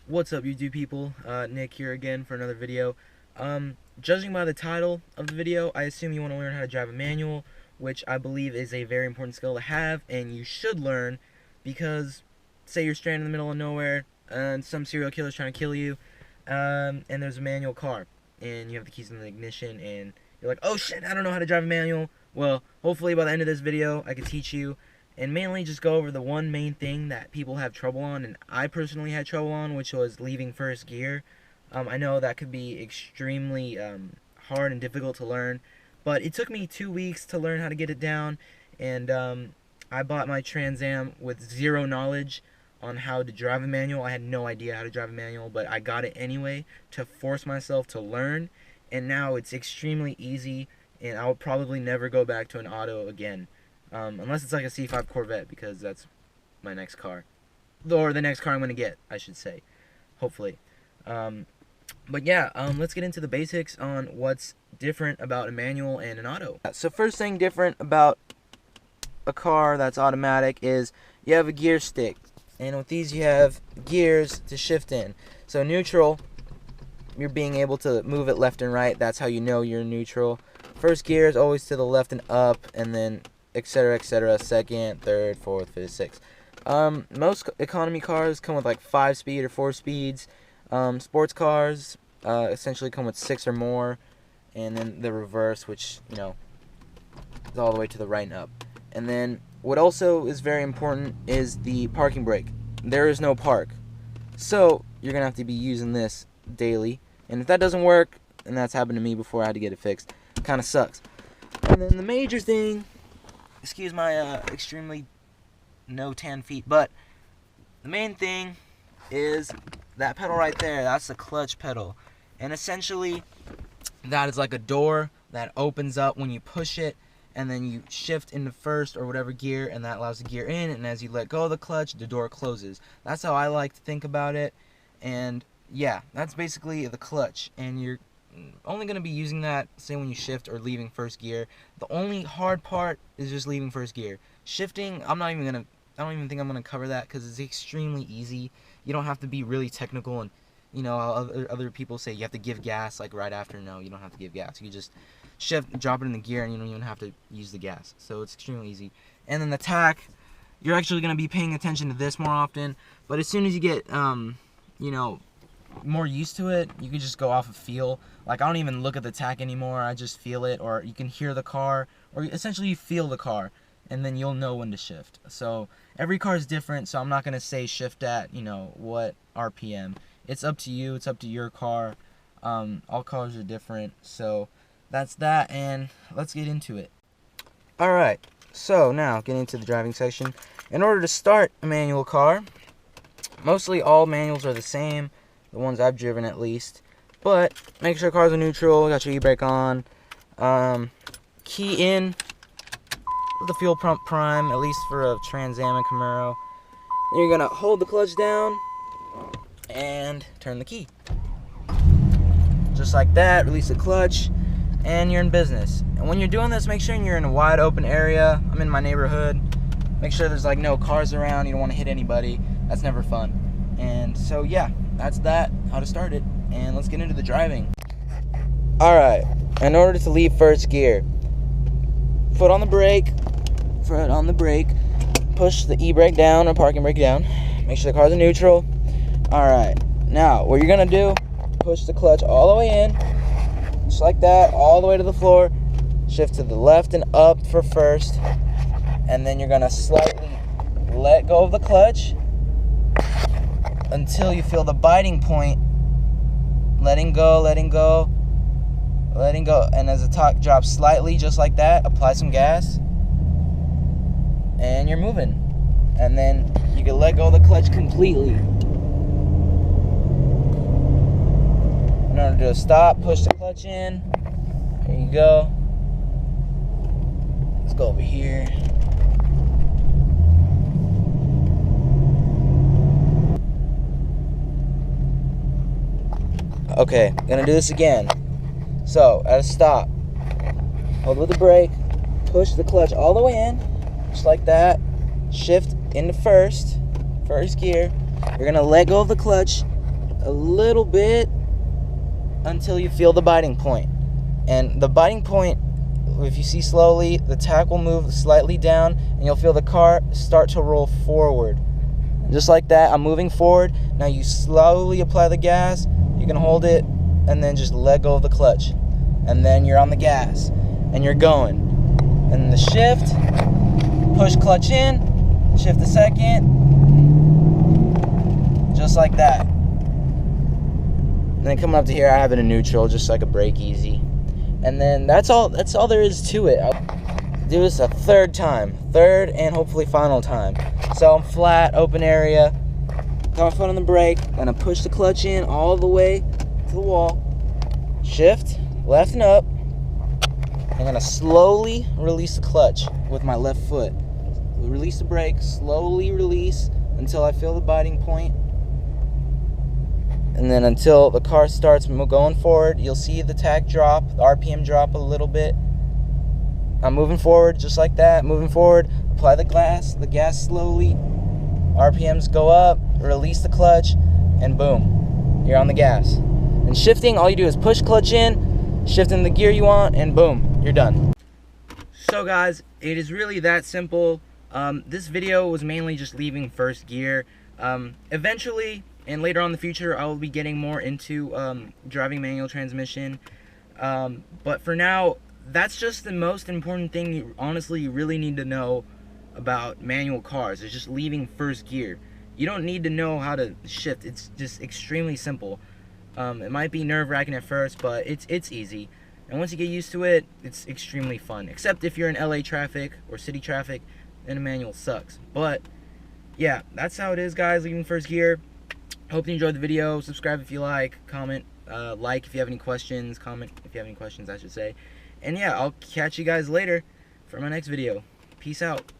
What's up, YouTube people? Nick here again for another video. Judging by the title of the video, I assume you want to learn how to drive a manual, which I believe is a very important skill to have, and you should learn because, say you're stranded in the middle of nowhere, and some serial killer's trying to kill you, and there's a manual car, and you have the keys in the ignition, and you're like, oh shit, I don't know how to drive a manual. Well, hopefully by the end of this video, I can teach you, and mainly just go over the one main thing that people have trouble on, and I personally had trouble on, which was leaving first gear. I know that could be extremely hard and difficult to learn, but it took me 2 weeks to learn how to get it down, and I bought my Trans Am with zero knowledge on how to drive a manual. I had no idea how to drive a manual, but I got it anyway to force myself to learn, and now it's extremely easy, and I'll probably never go back to an auto again. Unless it's like a C5 Corvette, because that's my next car. Or the next car I'm going to get, I should say. Hopefully. But yeah, let's get into the basics on what's different about a manual and an auto. So first thing different about a car that's automatic is you have a gear stick. And with these you have gears to shift in. So neutral, you're being able to move it left and right. That's how you know you're neutral. First gear is always to the left and up, and then etc, etc, second, third, fourth, fifth, sixth. Most economy cars come with like 5-speed or 4 speeds. Sports cars essentially come with 6 or more, and then the reverse, which, you know, is all the way to the right and up. And then what also is very important is the parking brake. There is no park, so you're gonna have to be using this daily, and if that doesn't work, and that's happened to me before, I had to get it fixed, kind of sucks. And then the major thing, excuse my extremely no tan feet, but the main thing is that pedal right there. That's the clutch pedal, and essentially that is like a door that opens up when you push it, and then you shift into first or whatever gear, and that allows the gear in, and as you let go of the clutch, the door closes. That's how I like to think about it. And yeah, that's basically the clutch, and you're only going to be using that, say, when you shift or leaving first gear. The only hard part is just leaving first gear. Shifting, I don't even think I'm going to cover that, because it's extremely easy. You don't have to be really technical, and you know, other people say you have to give gas like right after. No, you don't have to give gas. You just shift, drop it in the gear, and you don't even have to use the gas. So it's extremely easy. And then the tach, you're actually going to be paying attention to this more often, but as soon as you get you know, more used to it, you can just go off of feel. Like, I don't even look at the tach anymore, I just feel it, or you can hear the car, or essentially you feel the car, and then you'll know when to shift. So every car is different, so I'm not going to say shift at, you know, what RPM. It's up to you, it's up to your car. All cars are different, so that's that, and let's get into it. Alright, so now getting into the driving section. In order to start a manual car, mostly all manuals are the same, the ones I've driven at least, but make sure cars are neutral, got your e-brake on, key in the fuel pump prime, at least for a Trans Am and Camaro. Then you're gonna hold the clutch down and turn the key. Just like that, release the clutch, and you're in business. And when you're doing this, make sure you're in a wide open area. I'm in my neighborhood. Make sure there's like no cars around, you don't want to hit anybody. That's never fun. And so yeah, that's that, how to start it, and let's get into the driving. Alright, in order to leave first gear, foot on the brake, push the e-brake down or parking brake down, make sure the cars are neutral. Alright, now what you're gonna do, push the clutch all the way in, just like that, all the way to the floor, shift to the left and up for first, and then you're gonna slightly let go of the clutch until you feel the biting point, letting go, and as the torque drops slightly, just like that, apply some gas, and you're moving. And then you can let go of the clutch completely. In order to stop, push the clutch in. There you go. Let's go over here. Okay, gonna do this again. So, at a stop, hold with the brake, push the clutch all the way in, just like that, shift into first gear. You're gonna let go of the clutch a little bit until you feel the biting point. And the biting point, if you see slowly, the tach will move slightly down and you'll feel the car start to roll forward. Just like that, I'm moving forward. Now you slowly apply the gas. You can hold it and then just let go of the clutch. And then you're on the gas and you're going. And the shift, push clutch in, shift the second, just like that. And then coming up to here, I have it in neutral, just so I could brake easy. And then that's all there is to it. I'll do this a third and hopefully final time. So I'm flat, open area, got my foot on the brake, gonna push the clutch in all the way to the wall, shift, left and up. I'm gonna slowly release the clutch with my left foot. Release the brake, slowly release until I feel the biting point. And then until the car starts going forward, you'll see the tach drop, the RPM drop a little bit. I'm moving forward just like that, moving forward. Apply the gas slowly. RPMs go up, release the clutch, and boom, you're on the gas. And shifting, all you do is push clutch in, shift in the gear you want, and boom, you're done. So guys, it is really that simple. This video was mainly just leaving first gear. Eventually, and later on in the future, I will be getting more into driving manual transmission. But for now, that's just the most important thing you really need to know about manual cars. It's just leaving first gear. You don't need to know how to shift. It's just extremely simple. It might be nerve-wracking at first, but it's easy. And once you get used to it, it's extremely fun. Except if you're in LA traffic or city traffic, then a manual sucks. But yeah, that's how it is, guys, leaving first gear. Hope you enjoyed the video. Subscribe if you like. Comment, like if you have any questions. Comment if you have any questions, I should say. And yeah, I'll catch you guys later for my next video. Peace out.